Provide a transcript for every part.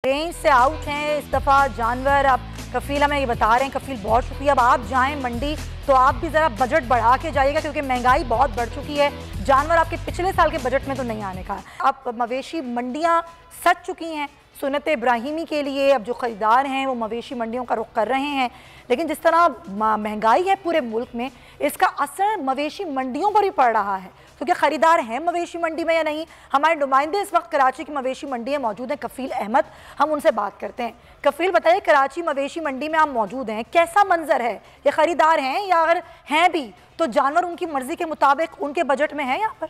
Range से out हैं इस दफ़ा जानवर। अब कफील हमें ये बता रहे हैं, कफील बहुत शुक्रिया। अब आप जाएं मंडी तो आप भी ज़रा बजट बढ़ा के जाइएगा क्योंकि महंगाई बहुत बढ़ चुकी है। जानवर आपके पिछले साल के बजट में तो नहीं आने का। अब मवेशी मंडियाँ सज चुकी हैं सुन्नत इब्राहिमी के लिए। अब जो ख़रीदार हैं वो मवेशी मंडियों का रुख कर रहे हैं, लेकिन जिस तरह महंगाई है पूरे मुल्क में, इसका असर मवेशी मंडियों पर ही पड़ रहा है क्योंकि ख़रीदार हैं मवेशी मंडी में या नहीं। हमारे नुमाइंदे इस वक्त कराची की मवेशी मंडी में मौजूद हैं, कफील अहमद, हम उनसे बात करते हैं। कफील बताइए, कराची मवेशी मंडी में आप मौजूद हैं, कैसा मंजर है? ये ख़रीदार हैं या अगर हैं भी तो जानवर उनकी मर्ज़ी के मुताबिक उनके बजट में है यहाँ पर?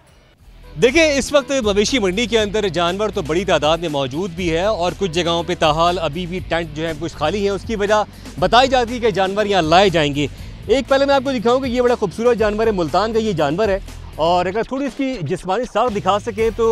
देखिए, इस वक्त मवेशी मंडी के अंदर जानवर तो बड़ी तादाद में मौजूद भी है और कुछ जगहों पे ताहाल अभी भी टेंट जो है कुछ खाली है। उसकी वजह बताई जाती है कि जानवर यहाँ लाए जाएंगे। एक पहले मैं आपको दिखाऊं कि ये बड़ा खूबसूरत जानवर है, मुल्तान का ये जानवर है और अगर थोड़ी इसकी जिस्मानी साख दिखा सकें तो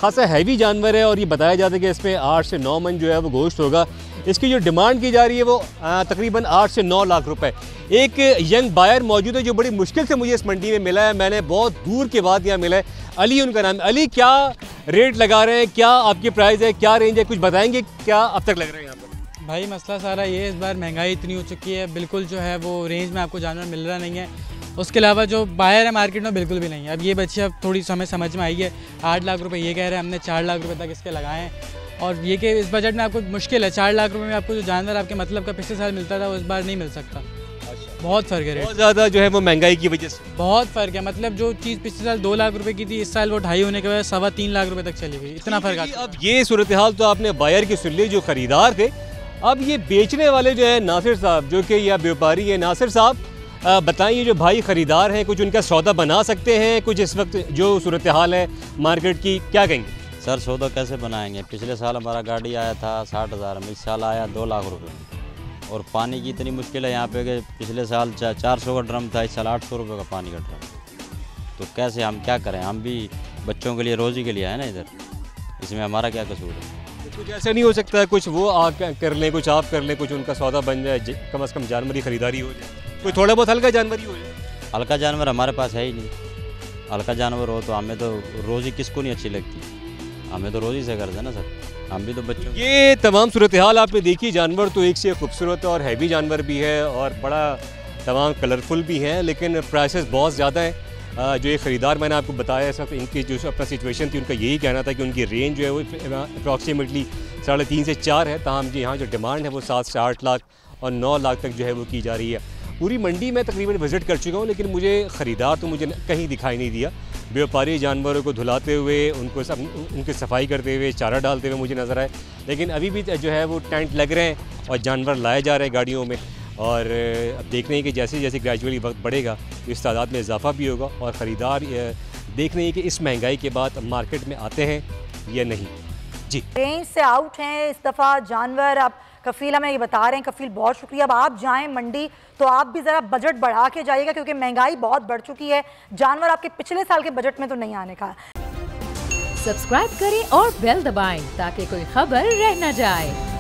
खासा हैवी जानवर है और ये बताया जाता है कि इसमें 8 से 9 मन जो है वो गोश्त होगा। इसकी जो डिमांड की जा रही है वो तकरीबन 8 से 9 लाख रुपए। एक यंग बायर मौजूद है जो बड़ी मुश्किल से मुझे इस मंडी में मिला है, मैंने बहुत दूर के बाद यहाँ मिला है। अली उनका नाम है। अली, क्या रेट लगा रहे हैं, क्या आपकी प्राइस है, क्या रेंज है, कुछ बताएंगे क्या अब तक लग रहा है यहाँ पर? भाई मसला सारा ये, इस बार महंगाई इतनी हो चुकी है, बिल्कुल जो है वो रेंज में आपको जानवर मिल रहा नहीं है। उसके अलावा जो बायर है मार्केट में बिल्कुल भी नहीं है। अब ये बच्ची अब थोड़ी समय समझ में आई है, 8 लाख रुपए ये कह रहे हैं, हमने 4 लाख रुपए तक इसके लगाए हैं और ये कि इस बजट में आपको मुश्किल है। 4 लाख रुपए में आपको जो जानवर आपके मतलब का पिछले साल मिलता था वो इस बार नहीं मिल सकता। बहुत फ़र्क है, बहुत ज़्यादा जो है वो महंगाई की वजह से बहुत फ़र्क है। मतलब जो चीज़ पिछले साल 2 लाख रुपए की थी, इस साल वो 2.5 होने के बाद 3.25 लाख रुपए तक चली गई। इतना फ़र्क आता है। अब ये सूरत हाल तो आपने बायर की सुन ली, जो ख़रीदार थे। अब ये बेचने वाले जो है नासिर साहब, जो कि या व्यापारी है, नासिर साहब बताइए, जो भाई ख़रीदार हैं कुछ उनका सौदा बना सकते हैं? कुछ इस वक्त जो सूरत हाल है मार्केट की, क्या कहेंगे? सर सौदा कैसे बनाएंगे? पिछले साल हमारा गाड़ी आया था 60,000 में, इस साल आया 2 लाख रुपए और पानी की इतनी मुश्किल है यहाँ पे कि पिछले साल 400 का ड्रम था, इस साल 800 रुपये का पानी का ड्रम। तो कैसे हम क्या करें? हम भी बच्चों के लिए, रोज़ी के लिए है ना इधर, इसमें हमारा क्या कसूर है? कुछ ऐसा नहीं हो सकता है कुछ वो आप कर लें, कुछ आप कर लें, कुछ उनका सौदा बन जाए, कम से कम जानवरी ख़रीदारी हो जाए, कोई थोड़ा बहुत हल्का जानवर ही हो जाए? हल्का जानवर हमारे पास है ही नहीं। हल्का जानवर हो तो हमें तो रोज़ी किसको नहीं अच्छी लगती, हमें तो रोज़ी से करते हैं ना सर, हम भी तो बच्चों। ये तमाम सूरत हाल आपने देखी। जानवर तो एक से खूबसूरत और हैवी जानवर भी है और बड़ा तमाम कलरफुल भी हैं, लेकिन प्राइसेस बहुत ज़्यादा हैं। जो ये ख़रीदार मैंने आपको बताया सब, इनकी जो अपना सिचुएशन थी, उनका यही कहना था कि उनकी रेंज जो है वो अप्रॉक्सीमेटली 3.5 से 4 है। ताहम जी यहाँ जो डिमांड है वो 7 से 8 लाख और 9 लाख तक जो है वो की जा रही है। पूरी मंडी में तकरीबन विज़िट कर चुका हूँ, लेकिन मुझे ख़रीदार तो मुझे कहीं दिखाई नहीं दिया। व्यापारी जानवरों को धुलाते हुए, उनको सब उनकी सफाई करते हुए, चारा डालते हुए मुझे नज़र आए, लेकिन अभी भी जो है वो टेंट लग रहे हैं और जानवर लाए जा रहे हैं गाड़ियों में। और अब देख रहे हैं कि जैसे जैसे ग्रेजुअली वक्त बढ़ेगा तो इस तादाद में इजाफा भी होगा और ख़रीदार देख रहे हैं कि इस महंगाई के बाद मार्केट में आते हैं या नहीं। जी, रेंज से आउट हैं इस दफ़ा जानवर। अब कफील हमें ये बता रहे हैं, कफील बहुत शुक्रिया। अब आप जाएं मंडी तो आप भी ज़रा बजट बढ़ा के जाइएगा क्योंकि महंगाई बहुत बढ़ चुकी है। जानवर आपके पिछले साल के बजट में तो नहीं आने का। सब्सक्राइब करें और बेल दबाएं ताकि कोई खबर रह न जाए।